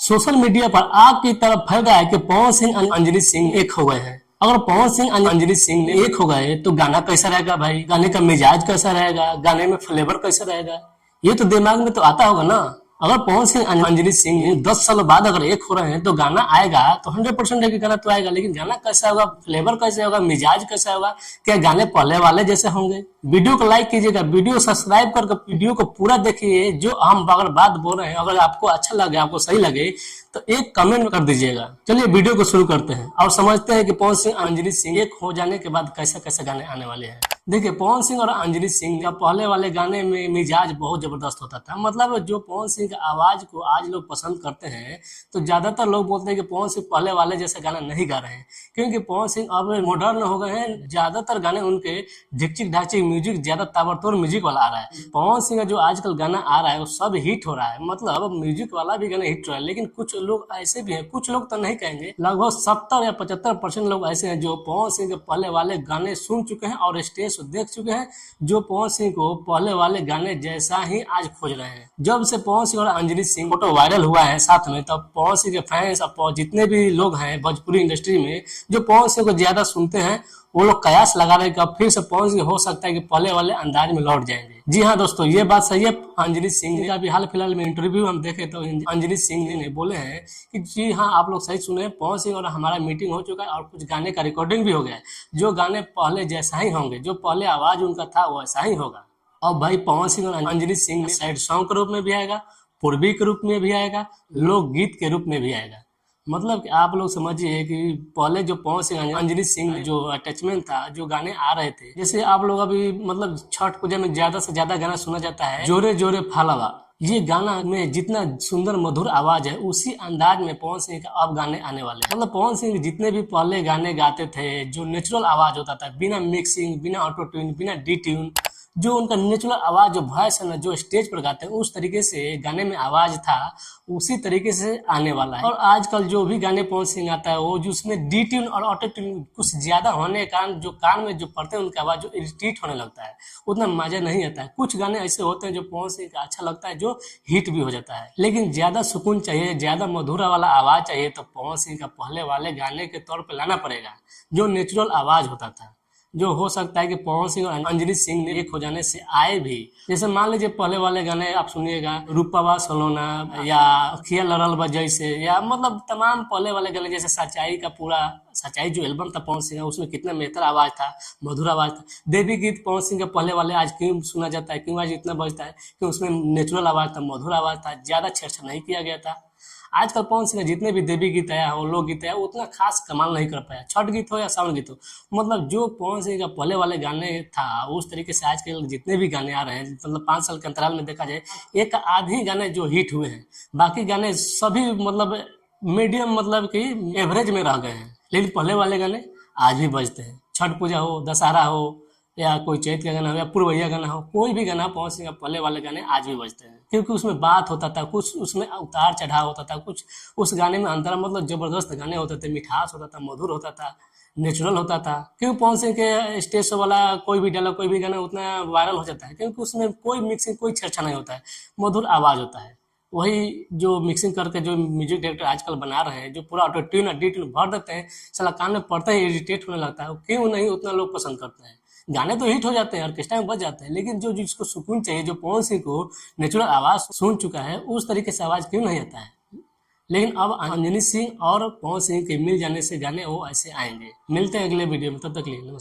Social media पर आग की तरह फैल रहा है कि पवन सिंह और अंजलि सिंह एक हो गए हैं। अगर पवन सिंह और अंजलि सिंह एक हो गए तो गाना कैसा रहेगा भाई, गाने का मिजाज कैसा रहेगा, गाने में फ्लेवर कैसा रहेगा, ये तो दिमाग में तो आता होगा ना। अगर पवन सिंह और अंजलि सिंह 10 साल बाद अगर एक हो रहे हैं तो गाना आएगा तो 100% है कि गाना तो आएगा, लेकिन गाना कैसा होगा, फ्लेवर कैसे होगा, मिजाज कैसा होगा, क्या गाने पहले वाले जैसे होंगे। वीडियो को लाइक कीजिएगा, वीडियो सब्सक्राइब करके वीडियो को पूरा देखिए। जो हम अगर बात बोल रहे हैं अगर आपको अच्छा लगे, आपको सही लगे तो एक कमेंट कर दीजिएगा। चलिए वीडियो को शुरू करते हैं और समझते हैं कि पवन सिंह अंजलि सिंह एक हो जाने के बाद कैसे कैसे गाने आने वाले हैं। देखिए, पवन सिंह और अंजलि सिंह का पहले वाले गाने में मिजाज बहुत जबरदस्त होता था। मतलब जो पवन सिंह की आवाज को आज लोग पसंद करते हैं तो ज्यादातर लोग बोलते हैं कि पवन सिंह पहले वाले जैसे गाना नहीं गा रहे हैं, क्योंकि पवन सिंह अब मॉडर्न हो गए हैं। ज्यादातर गाने उनके झिकचिक ढाचिक म्यूजिक, ज्यादा ताबड़तोड़ म्यूजिक वाला आ रहा है। पवन सिंह का जो आजकल गाना आ रहा है वो सब हिट हो रहा है, मतलब म्यूजिक वाला भी गाना हिट हो रहा है। लेकिन कुछ लोग ऐसे भी हैं, कुछ लोग तो नहीं कहेंगे, लगभग 70 या 75% लोग ऐसे हैं जो पवन सिंह के पहले वाले गाने सुन चुके हैं और स्टेज को देख चुके हैं, जो पवन सिंह को पहले वाले गाने जैसा ही आज खोज रहे हैं। जब से पवन सिंह और अंजलि सिंह फोटो वायरल हुआ है साथ में, तब पवन सिंह के फैंस और जितने भी लोग हैं भोजपुरी इंडस्ट्री में जो पवन सिंह को ज्यादा सुनते हैं, वो लोग कयास लगा रहे हैं कि अब फिर से पवन सिंह हो सकता है कि पहले वाले अंदाज में लौट जाएंगे। जी हाँ दोस्तों, ये बात सही है। अंजलि सिंह का भी हाल फिलहाल में इंटरव्यू हम देखे तो अंजलि सिंह ने बोले हैं कि जी हाँ, आप लोग सही सुने, पवन सिंह और हमारा मीटिंग हो चुका है और कुछ गाने का रिकॉर्डिंग भी हो गया है। जो गाने पहले जैसा ही होंगे, जो पहले आवाज उनका था वैसा ही होगा। और भाई पवन सिंह और अंजलि सिंह सैड सॉन्ग के रूप में भी आएगा, पूर्वी के रूप में भी आएगा, लोकगीत के रूप में भी आएगा। मतलब कि आप लोग समझिए कि पहले जो पवन सिंह अंजलि सिंह जो अटैचमेंट था, जो गाने आ रहे थे, जैसे आप लोग अभी मतलब छठ पूजा में ज्यादा से ज्यादा गाना सुना जाता है जोरे जोरे फालावा, ये गाना में जितना सुंदर मधुर आवाज है उसी अंदाज में पवन सिंह का अब गाने आने वाले हैं। मतलब पवन सिंह जितने भी पहले गाने गाते थे, जो नेचुरल आवाज होता था, बिना मिक्सिंग, बिना ऑटो ट्यून, बिना डी ट्यून, जो उनका नेचुरल आवाज, जो वॉइस है ना, जो स्टेज पर गाते हैं उस तरीके से गाने में आवाज था, उसी तरीके से आने वाला है। और आजकल जो भी गाने पवन सिंह आता है वो जो उसमें डी ट्यून और ऑटो ट्यून कुछ ज्यादा होने के कारण जो कान में जो पड़ते हैं उनकी आवाज जो इरिटेट होने लगता है, उतना मजा नहीं आता है। कुछ गाने ऐसे होते हैं जो पवन सिंह का अच्छा लगता है, जो हिट भी हो जाता है। लेकिन ज्यादा सुकून चाहिए, ज्यादा मधुर वाला आवाज चाहिए तो पवन सिंह का पहले वाले गाने के तौर पर लाना पड़ेगा, जो नेचुरल आवाज होता था, जो हो सकता है कि पवन सिंह और अंजलि सिंह ने एक हो जाने से आए भी। जैसे मान लीजिए पहले वाले गाने आप सुनिएगा, रूपवा सलोना या अखिया लड़ल बा जैसे, या मतलब तमाम पहले वाले गाने, जैसे सच्चाई का पूरा सच्चाई जो एल्बम था पवन सिंह का, उसमें कितना बेहतर आवाज था, मधुर आवाज था। देवी गीत पवन सिंह के पहले वाले आज क्यों सुना जाता है, क्यों आज इतना बजता है, कि उसमें नेचुरल आवाज था, मधुर आवाज था, ज्यादा छेड़छाड़ नहीं किया गया था। आजकल पवन सिंह जितने भी देवी गीत आया हो, लोक गीत आया, उतना खास कमाल नहीं कर पाया, छठ गीत हो या सावन गीत हो। मतलब जो पवन सिंह का पहले वाले गाने था उस तरीके से आजकल जितने भी गाने आ रहे हैं, मतलब 5 साल के अंतराल में देखा जाए एक आध ही गाने जो हिट हुए हैं, बाकी गाने सभी मतलब मीडियम, मतलब कि एवरेज में रह गए हैं। लेकिन पहले वाले गाने आज भी बजते हैं। छठ पूजा हो, दशहरा हो, या कोई चैत का गाना हो, या पुरवैया गाना हो, कोई भी गाना पवन सिंह का पहले वाले गाने आज भी बजते हैं, क्योंकि उसमें बात होता था, कुछ उसमें उतार चढ़ाव होता था, कुछ उस गाने में अंतर, मतलब जबरदस्त गाने होते थे, मिठास होता था, मधुर होता था, नेचुरल होता था। क्योंकि पवन सिंह के स्टेज शो वाला कोई भी डायलॉग, कोई भी गाना उतना वायरल हो जाता है, क्योंकि उसमें कोई मिक्सिंग, कोई छेड़छाड़ नहीं होता है, मधुर आवाज होता है। वही जो मिक्सिंग करके जो म्यूजिक डायरेक्टर आजकल बना रहे हैं, जो पूरा ऑटो ट्यून और डी ट्यून भर देते हैं, साला कान में पड़ता ही इरिटेट होने लगता है। क्यों नहीं उतना लोग पसंद करते हैं। गाने तो हिट हो जाते हैं, ऑर्केस्ट्रा में बज जाते हैं, लेकिन जो जिसको सुकून चाहिए, जो पवन सिंह को नेचुरल आवाज सुन चुका है, उस तरीके से आवाज क्यों नहीं आता है। लेकिन अब अंजलि सिंह और पवन सिंह के मिल जाने से गाने वो ऐसे आएंगे। मिलते हैं अगले वीडियो में, तब तक के लिए नमस्कार।